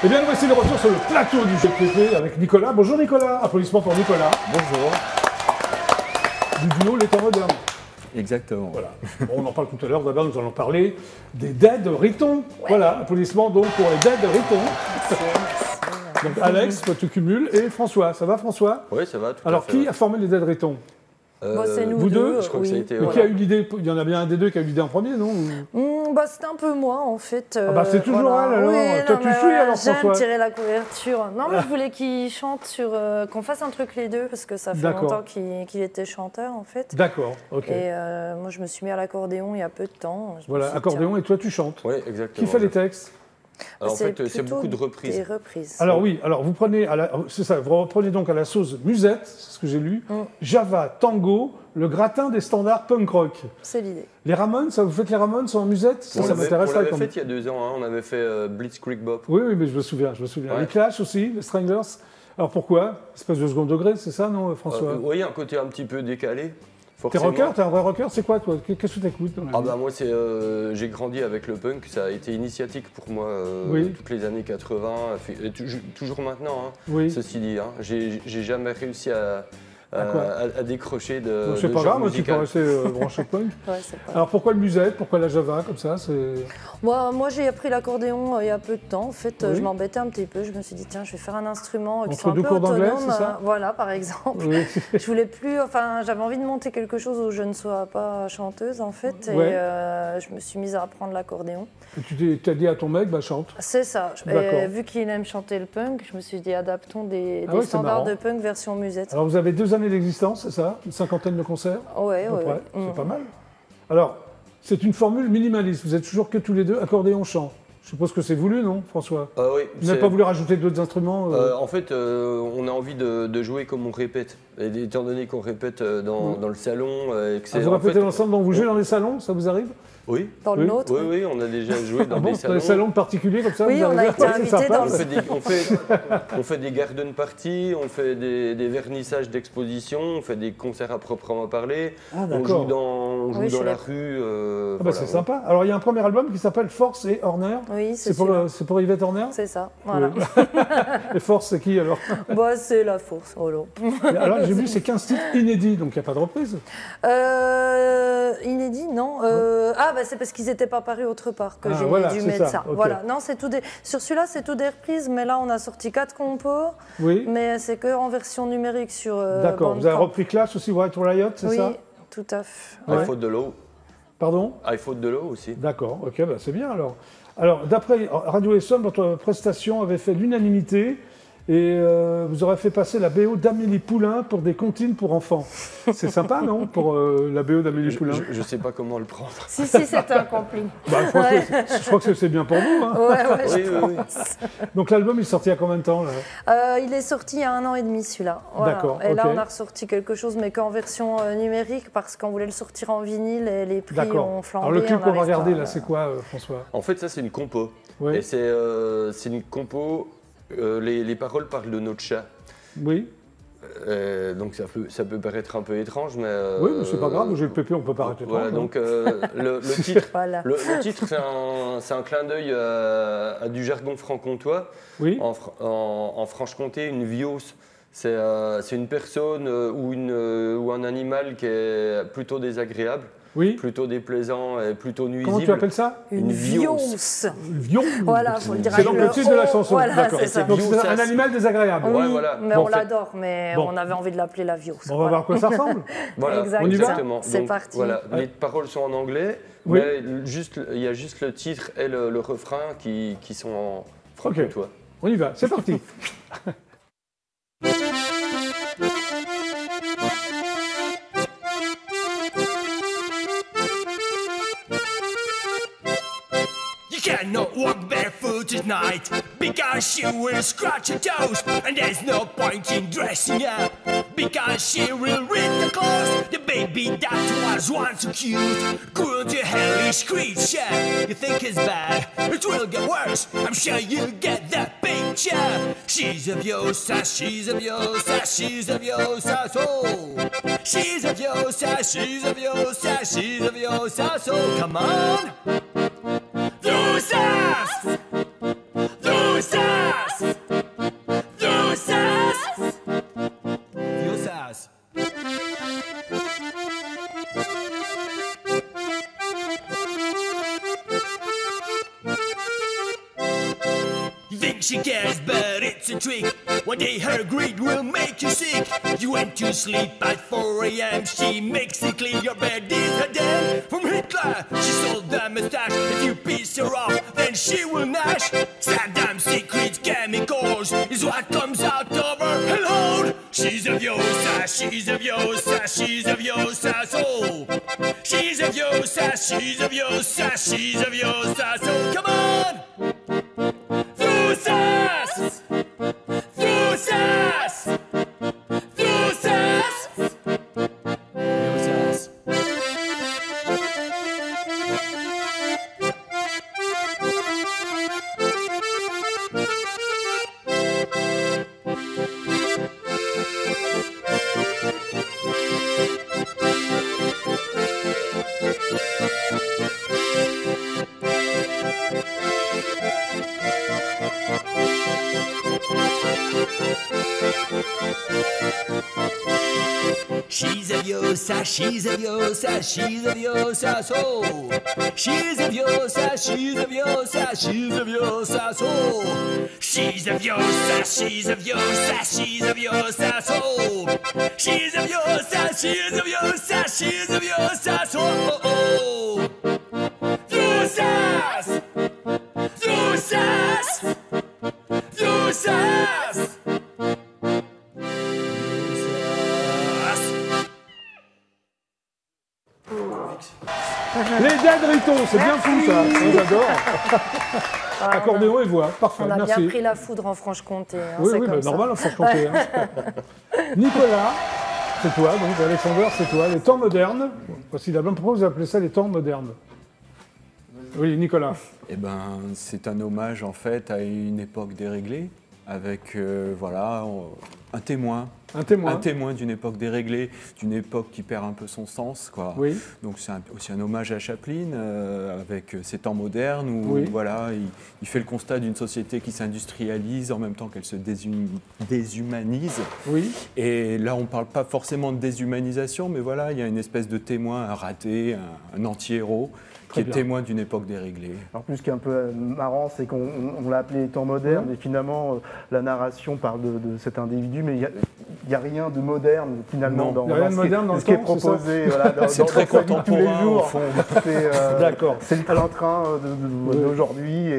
Eh bien, nous voici de retour sur le plateau du jeu de PP avec Nicolas. Bonjour Nicolas, applaudissements pour Nicolas. Bonjour. Du duo Les Temps Modernes. Exactement. Voilà. Bon, on en parle tout à l'heure. D'abord, nous allons parler des Dead Riton. Ouais. Voilà, applaudissements donc pour les Dead Riton. Donc Alex, toi tu cumules, et François. Ça va François? Oui, ça va. Tout Alors, à fait, qui a formé les Dead Riton? C'est nous vous deux. Je crois que ça a été. Mais qui a eu l'idée? Il y en a bien un des deux qui a eu l'idée en premier, non? C'était un peu moi, en fait. C'est toujours voilà. elle, alors. Oui, toi, tu suis, alors, François? J'aime tirer la couverture. Non, mais je voulais qu'il chante sur... qu'on fasse un truc les deux, parce que ça fait longtemps qu'il était chanteur, en fait. D'accord, ok. Et moi, je me suis mis à l'accordéon il y a peu de temps. Voilà, accordéon, et toi, tu chantes. Oui, exactement. Qui fait les textes? Alors, en fait, c'est beaucoup de reprises. Des reprises. Alors oui, alors vous prenez, c'est ça, vous reprenez donc à la sauce musette, c'est ce que j'ai lu, Java, tango, le gratin des standards punk rock. C'est l'idée. Les Ramones, ça, vous faites les Ramones en musette? Ça m'intéresse. On l'avait fait il y a 2 ans, hein, on avait fait Blitzkrieg Bop. Oui, mais je me souviens. Ouais. Les Clash aussi, les Stranglers. Alors pourquoi? Espèce de second degré, c'est ça, non, François? Oui, un côté un petit peu décalé. T'es rocker? T'es un vrai rocker? C'est quoi, toi? Qu'est-ce que t'écoutes? Moi, j'ai grandi avec le punk. Ça a été initiatique pour moi toutes les années 80, et toujours maintenant. Hein, oui. Ceci dit, hein, j'ai jamais réussi à décrocher de. C'est pas grave, tu peux rester branché punk. Ouais, alors pourquoi le musette? Pourquoi la Java comme ça? Moi j'ai appris l'accordéon il y a peu de temps. En fait, je m'embêtais un petit peu. Je me suis dit, tiens, je vais faire un instrument qui soit un peu autonome. Voilà, par exemple. Oui. Je voulais plus. Enfin, j'avais envie de monter quelque chose où je ne sois pas chanteuse, en fait. Et je me suis mise à apprendre l'accordéon. Et tu t'as dit à ton mec, chante. C'est ça. Et vu qu'il aime chanter le punk, je me suis dit, adaptons des standards de punk version musette. Alors vous avez 2 années d'existence, c'est ça? Une cinquantaine de concerts? Oui. C'est pas mal. Alors, c'est une formule minimaliste. Vous êtes toujours que tous les deux accordéon-chant. Je suppose que c'est voulu, non, François? Oui. Vous n'avez pas voulu rajouter d'autres instruments? En fait, on a envie de jouer comme on répète. Et étant donné qu'on répète dans le salon... vous répétez l'ensemble, donc vous jouez dans les salons, ça vous arrive? Oui. Dans le nôtre? Oui, on a déjà joué dans des salons. Dans les salons particuliers comme ça? Oui, on a été invités dans on fait des garden parties, on fait des vernissages d'expositions, on fait des concerts à proprement parler. On joue dans la rue. C'est sympa. Alors il y a un premier album qui s'appelle Force et Horner. Oui, c'est pour Yvette Horner? C'est ça, voilà. Oui. Et Force, c'est qui alors? C'est la Force, Holo. Alors j'ai vu, c'est 15 titres inédits, donc il n'y a pas de reprise? Inédits, non. C'est parce qu'ils n'étaient pas parus autre part que j'ai dû mettre ça. Okay. Voilà. Non, c'est tout sur celui-là, c'est tout des reprises, mais là, on a sorti 4 compos. Oui. Mais c'est que en version numérique sur. D'accord. Vous avez repris Clash aussi, White Riot, c'est ça? Oui, tout à fait. I Fought the Law. Pardon? I Fought the Law aussi. D'accord. Ok, c'est bien alors. Alors, d'après Radio Essonne, votre prestation avait fait l'unanimité. Et vous aurez fait passer la BO d'Amélie Poulain pour des comptines pour enfants. C'est sympa, non? Pour la BO d'Amélie Poulain. Je ne sais pas comment le prendre. Si, c'est un compli. Je crois que c'est bien pour vous. Hein. Oui. Donc l'album, il est sorti il y a combien de temps là? Il est sorti il y a 1 an et demi, celui-là. Voilà. D'accord. Et là, on a ressorti quelque chose, mais qu'en version numérique, parce qu'on voulait le sortir en vinyle et les prix ont flambé. Alors le clip qu'on va regarder, là, c'est quoi, François? En fait, ça, c'est une compo. Oui. Et c'est une compo... les paroles parlent de notre chat. Oui. Donc ça peut paraître un peu étrange, mais... oui, mais c'est pas grave, j'ai le pépé, on peut pas arrêter. Voilà, donc le titre, voilà. le titre c'est un clin d'œil à du jargon franc-comtois. Oui. En Franche-Comté, une vios, c'est une personne ou un animal qui est plutôt désagréable. Oui. Plutôt déplaisant et plutôt nuisible. Comment tu appelles ça? Une vios. Vios. Voilà, faut le dire. C'est donc le titre de la chanson. Voilà, d'accord. C'est ça. Donc c'est un animal désagréable. Oui, ouais, voilà. mais on l'adore, mais on avait envie de l'appeler la vios. On va voir à quoi ça ressemble. Voilà, exactement. C'est parti. Voilà, les paroles sont en anglais, mais il y a juste le titre et le refrain qui sont en franc-comtois. On y va, c'est parti. Cannot walk barefoot at night because she will scratch her toes, and there's no point in dressing up because she will rip the clothes. The baby that was once so cute couldn't you hellish creature you think is bad, it will get worse, I'm sure you get the picture. She's a viosa, she's a viosa, she's a viosa, so she's a viosa, she's a viosa, she's a viosa, so come on. Deuces! Deuces! she cares, but it's a trick. One day her greed will make you sick. You went to sleep at 4 a.m. She makes it clear your bed is her den. From Hitler, she sold the mustache. If you piss her off, then she will gnash. Saddam's secret chemicals is what comes out of her hellhole. She's a Viosa, she's a Viosa, she's a Viosa, so she's a Viosa, she's a Viosa, she's a Viosa, so come on! Viosas! Viosas! Viosas! Viosas! She's a Viosa, she's a Viosa, she's a Viosa, so she's a Viosa, she's a Viosa, she's a Viosa, so she's a Viosa, she's a Viosa, she's a Viosa, so she's a Viosa, she's a Viosa, she's a Viosa, so Viosas! Viosas! Viosas! Les Dead Ritos, c'est bien fou ça, j'adore. Accordéon et voix, parfait, on a merci. bien pris la foudre en Franche-Comté. Hein, oui, bah, normal en Franche-Comté. Hein. Nicolas, c'est toi, donc Alexander, c'est toi. Les temps modernes, voici la bonne. Pourquoi vous appelez ça les temps modernes? Oui, Nicolas. Eh ben, c'est un hommage en fait à une époque déréglée, avec voilà, un témoin. Un témoin d'une époque déréglée, d'une époque qui perd un peu son sens, quoi. Oui. Donc c'est aussi un hommage à Chaplin, avec ces temps modernes où oui. voilà, il fait le constat d'une société qui s'industrialise en même temps qu'elle se déshumanise. Oui. Et là, on ne parle pas forcément de déshumanisation, mais voilà, il y a une espèce de témoin, un raté, un anti-héros, qui est témoin d'une époque déréglée. Alors plus qu'un peu marrant, c'est qu'on l'a appelé temps moderne, et finalement la narration parle de cet individu, mais il n'y a rien de moderne finalement dans ce qui est proposé. C'est très contemporain au fond. D'accord. C'est le train-train d'aujourd'hui.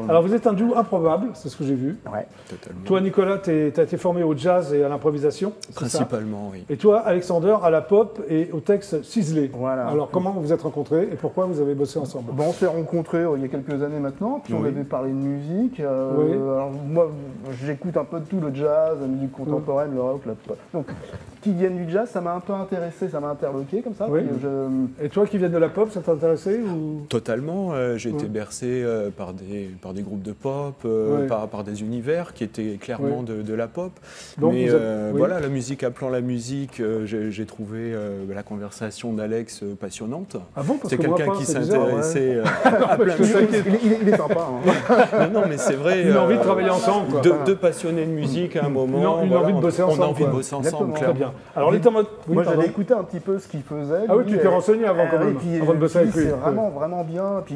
Alors vous êtes un duo improbable, c'est ce que j'ai vu. Ouais. Totalement. Toi Nicolas, tu as été formé au jazz et à l'improvisation. Principalement, oui. Et toi Alexander, à la pop et au texte ciselé. Voilà. Alors comment vous vous êtes rencontrés et pourquoi vous avez bossé ensemble? On s'est rencontrés il y a quelques années maintenant, puis on avait parlé de musique. Alors moi, j'écoute un peu de tout, le jazz, la musique contemporaine, le rock, la pop. Donc, qui viennent du jazz, ça m'a un peu intéressé, ça m'a interloqué comme ça. Oui. Et toi qui viens de la pop, ça t'a intéressé ou... Totalement. J'ai été bercé par des groupes de pop, par des univers qui étaient clairement de la pop. Donc, mais voilà, la musique appelant la musique, j'ai trouvé la conversation d'Alex passionnante. Ah bon, c'est quelqu'un qui s'intéressait à plein de choses. Il est sympa. Hein. Non, mais c'est vrai. Une envie de travailler ensemble. Quoi. Deux passionnés de musique à un moment. Une envie de bosser ensemble. On a envie de bosser ensemble, très bien. Alors, les temps modernes. Moi, j'avais écouté un petit peu ce qu'il faisait. Ah oui, tu t'es renseigné avant quand même, avant de bosser avec lui. C'est vraiment bien. Puis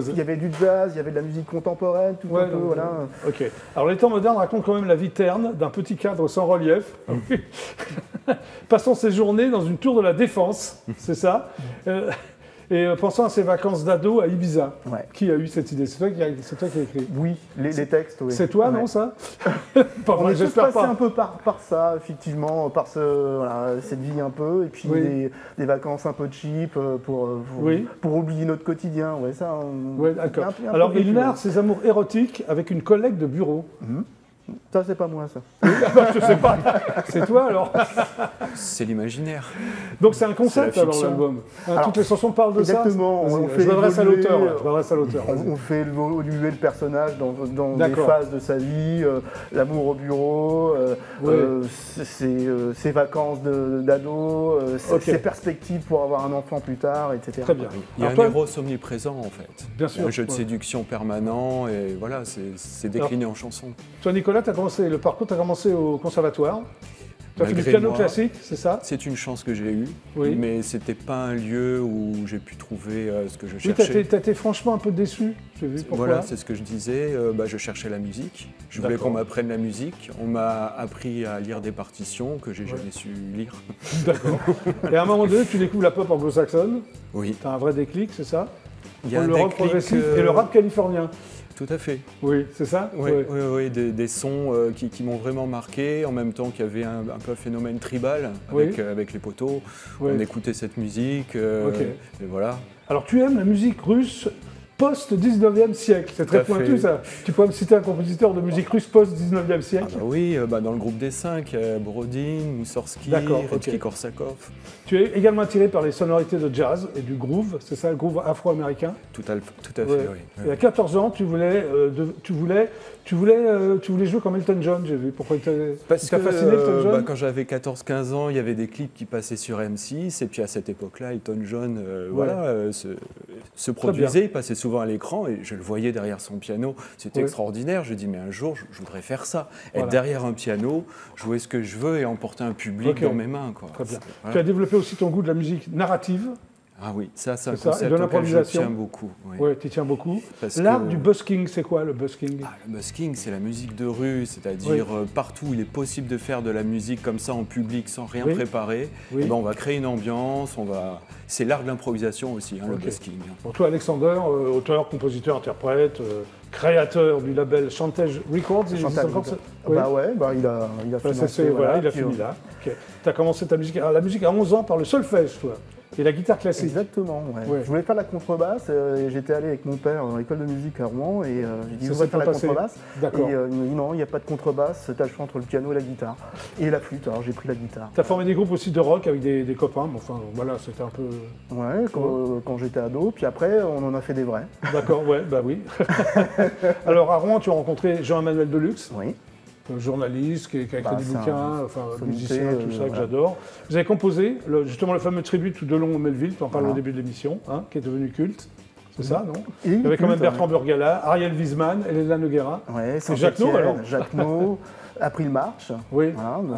il y avait du jazz, il y avait de la musique contemporaine, tout un peu. Voilà. Ok. Alors, les temps modernes racontent quand même la vie terne d'un petit cadre sans relief. Passant ses journées dans une tour de la Défense, c'est ça. Et pensant à ses vacances d'ado à Ibiza. Ouais. Qui a eu cette idée? C'est toi qui as écrit? Oui, les textes, oui. C'est toi, non, ça? On est tous passé un peu par ça, effectivement, par cette vie un peu, et puis des vacances un peu cheap pour oublier notre quotidien. Ouais, ça. Ouais, d'accord. Alors, il narre ses amours érotiques avec une collègue de bureau. Ça, c'est pas moi, ça. Je sais pas. C'est toi, alors? C'est l'imaginaire. Donc, c'est un concept, alors, l'album. Toutes les chansons parlent de exactement, ça? Exactement. Je m'adresse à l'auteur. On fait évoluer le personnage dans des phases de sa vie, l'amour au bureau, ses vacances d'ado, ses perspectives pour avoir un enfant plus tard, etc. Très bien. Il y a un héros omniprésent, en fait. Bien sûr. Un jeu de séduction permanent, et voilà, c'est décliné en chanson. Toi, Nicolas, le parcours, tu as commencé au conservatoire. Tu as fait du piano classique, c'est ça? C'est une chance que j'ai eue, mais c'était pas un lieu où j'ai pu trouver ce que je cherchais. Oui, tu as été franchement un peu déçu, j'ai vu. Pourquoi? Voilà, c'est ce que je disais. Je cherchais la musique. Je voulais qu'on m'apprenne la musique. On m'a appris à lire des partitions que j'ai jamais su lire. D'accord. Et à un moment donné, tu découvres la pop anglo-saxonne. Oui. Tu as un vrai déclic, c'est ça? Il y a le rock progressif et le rap californien. Tout à fait. Oui, c'est ça? Oui, des sons qui m'ont vraiment marqué, en même temps qu'il y avait un peu un phénomène tribal avec les poteaux. On écoutait cette musique, et voilà. Alors tu aimes la musique russe post-19e siècle, c'est très pointu ça. Tu pourrais me citer un compositeur de musique russe post-19e siècle? Oui, dans le groupe des 5, Borodin, Moussorski, Rimsky-Korsakov. Tu es également attiré par les sonorités de jazz et du groove, c'est ça, le groove afro-américain? Tout à fait, oui. Et à 14 ans, tu voulais jouer comme Elton John, j'ai vu. Pourquoi t'as fasciné Elton John? Quand j'avais 14-15 ans, il y avait des clips qui passaient sur M6, et puis à cette époque-là, Elton John se produisait, il passait souvent à l'écran, et je le voyais derrière son piano. C'était extraordinaire. Je me dis, mais un jour, je voudrais faire ça. Être derrière un piano, jouer ce que je veux et emporter un public dans mes mains. Très bien. Voilà. Tu as développé aussi ton goût de la musique narrative. Ah oui, c'est un concept auquel je tiens beaucoup. Oui, tu tiens beaucoup. L'art du busking, c'est quoi le busking? Le busking, c'est la musique de rue, c'est-à-dire partout où il est possible de faire de la musique comme ça en public sans rien préparer, on va créer une ambiance, c'est l'art de l'improvisation aussi, le busking. Pour toi, Alexander, auteur, compositeur, interprète, créateur du label Chantage Records, il a fini là. Okay. Tu as commencé la musique à 11 ans par le solfège, toi. Et la guitare classique. Exactement, Je voulais faire la contrebasse, et j'étais allé avec mon père dans l'école de musique à Rouen, et j'ai dit, je voudrais faire la contrebasse. D'accord. Et il m'a dit, non, il n'y a pas de contrebasse, tu as le choix entre le piano et la guitare. Et la flûte, alors j'ai pris la guitare. Tu as formé des groupes aussi de rock avec des copains, mais enfin, voilà, c'était un peu... Ouais, quand j'étais ado, puis après, on en a fait des vrais. D'accord, oui. Alors à Rouen, tu as rencontré Jean-Emmanuel Deluxe. Oui. Journaliste, qui a écrit des bouquins, musicien, tout ça que j'adore. Vous avez composé justement le fameux tribute Delon au Melville, tu en parles au début de l'émission, qui est devenu culte. C'est ça, non? Il y avait quand même Bertrand Burgala, Ariel Wiesman, Elena Noguera. Et Jacques No, alors Jacques No, April March. Oui. Voilà, donc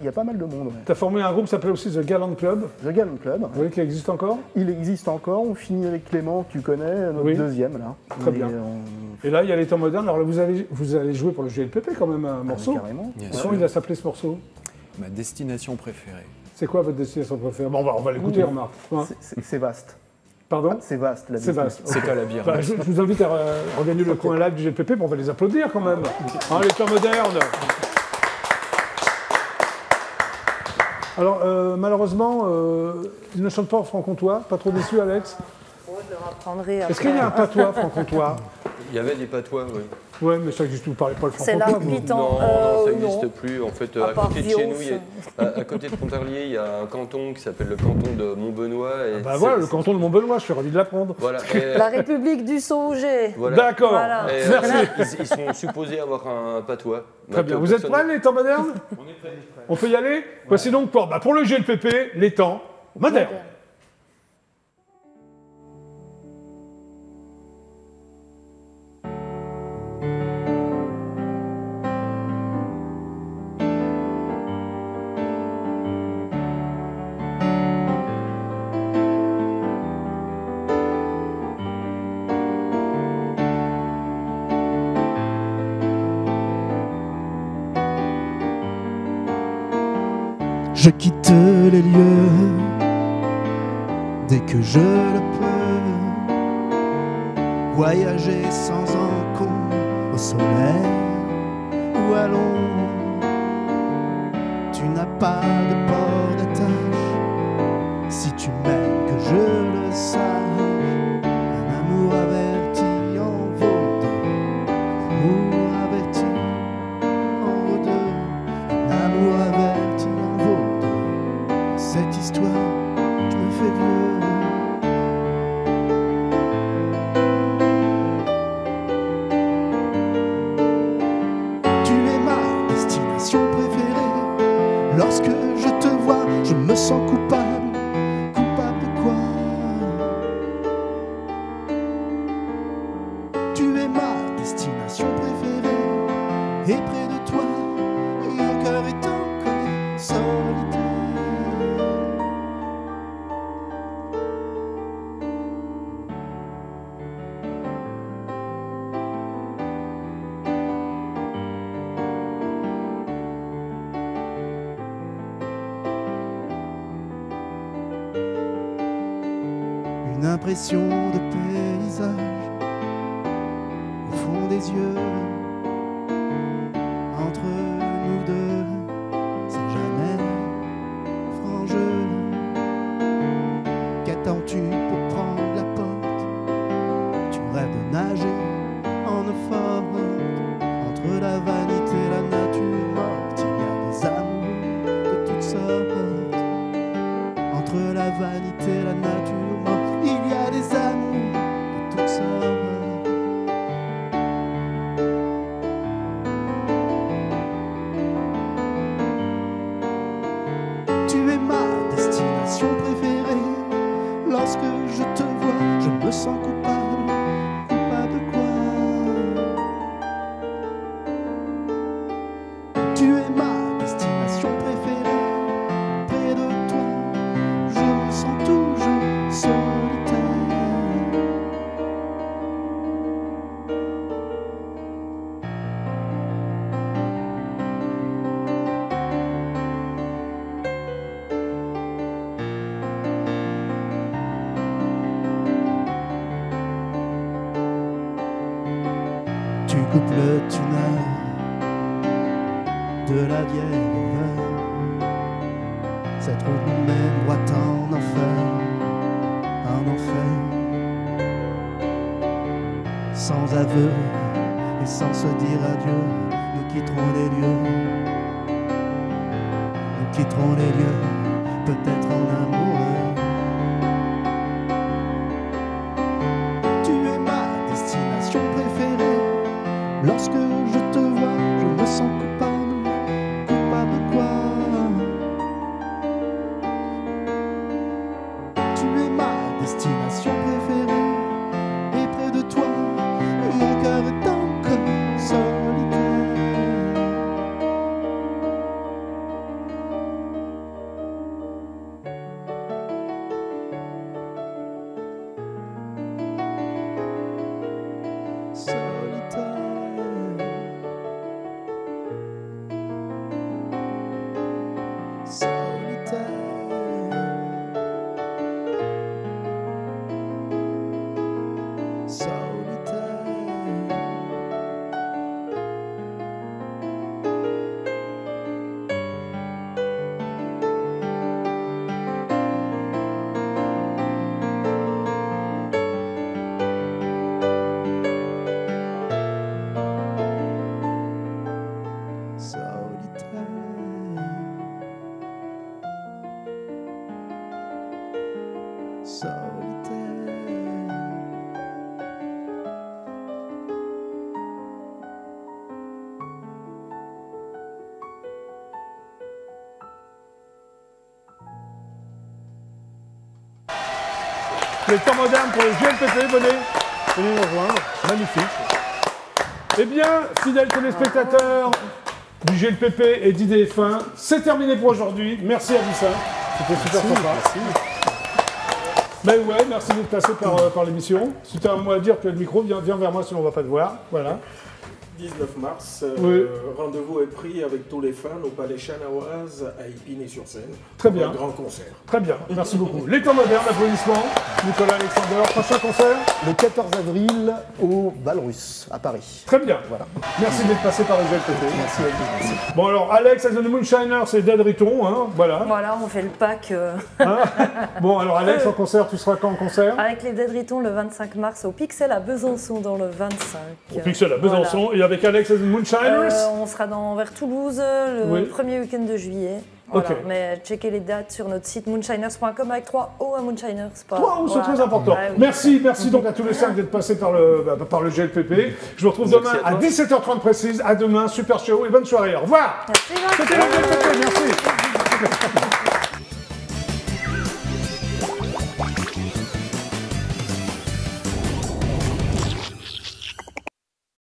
il y a pas mal de monde. Tu as formé un groupe qui s'appelle aussi The Gallant Club. The Gallant Club. Oui, qui existe encore? Il existe encore. On finit avec Clément, que tu connais, notre deuxième là. Très bien. Et là, il y a les temps modernes. Alors là, vous allez jouer pour le GLPP quand même un morceau. Carrément. Comment il a s'appelé ce morceau? Ma destination préférée. C'est quoi votre destination préférée? Bon, on va l'écouter, remarque. C'est vaste. Pardon? C'est vaste, la C'est vaste. C'est à la bière. Je vous invite à regagner le coin live du GLPP, on va les applaudir quand même. Les temps modernes. Alors, malheureusement, il ne chante pas en franc-comtois. Pas trop déçu, Alex? Je le reprendrai après. Est-ce qu'il y a un patois franc-comtois? Il y avait des patois, oui. Oui, mais ça existe, vous ne parlez pas le franc-comtois. C'est l'arbitan. Non, ça n'existe plus. En fait, à côté de chez nous, à côté de Pontarlier, il y a un canton qui s'appelle le canton de Montbenoît. Voilà, le canton de Montbenoît, je suis ravi de l'apprendre. Voilà. La République du Sauget. Voilà. D'accord, voilà. merci. Ils sont supposés avoir un patois. Très bien. Vous êtes prêts, les temps modernes? On est prêts. On peut y aller? Voici donc pour le GLPP, les temps modernes. Je quitte les lieux dès que je le peux, voyager sans encombre au soleil ou à l'ombre. Tu n'as pas de port d'attache si tu m'aimes que je le sache. Un amour averti en vaut deux, un amour averti en vaut deux, un amour averti en vaut deux. Cette histoire, je me fais vieux. Tu es ma destination préférée. Lorsque je te vois, je me sens coupable. Coupable de quoi? Tu es ma destination préférée. Et près de toi, mon cœur est encore seul. impression de paysage au fond des yeux. Entre nous deux, c'est jamais frangeux. Qu'attends-tu pour prendre la porte? Tu rêves de nager en eau forte. Entre la vanité et la nature morte, il y a des amours de toutes sortes. Entre la vanité et la nature morte, il y a des amours de toutes sortes. Tu es ma destination préférée. Lorsque je te vois, je me sens coupable. Coupable de quoi? Tu es ma destination préférée. Près de toi, je me sens toujours solitaire. Tu coupes le tunnel de la vieille rivière. Cette route nous mène droit en enfer, en enfer. Sans aveu et sans se dire adieu, nous quitterons les lieux. Nous quitterons les lieux, peut-être en amoureux. Tu es ma destination préférée. Lorsque je te vois, je me sens coupable. Coupable de quoi? Tu es ma destination préférée. Et près de toi, mon cœur est encore solitaire. Les temps modernes pour le GLPP, venez nous rejoindre, magnifique. Eh bien, fidèles téléspectateurs du GLPP et d'IDF1, c'est terminé pour aujourd'hui. Merci à vous, ça. C'était super sympa. Merci. Mais ouais, merci d'être passé par l'émission. Si tu as un mot à dire, que le micro, viens vers moi, sinon on ne va pas te voir. Voilà. 19 mars, oui. Rendez-vous est pris avec tous les fans au Palais Chanoise à Épinay-sur-Seine. Très bien. Un grand concert. Très bien, merci beaucoup. Les temps modernes, applaudissements. Nicolas Alexander, prochain concert le 14 avril au Bal-Russe, à Paris. Très bien. Voilà. Merci d'être passé par le GLPP. Merci à vous. Merci. Bon alors, Alex and the Moonshiners, c'est Dead Riton, hein, voilà. Voilà, on fait le pack. Hein bon alors Alex, en concert, tu seras quand en concert? Avec les Dead Riton le 25 mars au Pixel à Besançon dans le 25. Au Pixel à Besançon, voilà. Et avec Alex and the Moonshiners on sera vers Toulouse le premier week-end de juillet. Voilà. Okay. Mais checkez les dates sur notre site moonshiners.com avec 3 O à Moonshiners. 3 O, c'est très important. Merci donc à tous les 5 d'être passés par le GLPP. Je vous retrouve demain à 17h30 précise. À demain, super show et bonne soirée. Au revoir. Merci. C'était le GLPP, merci.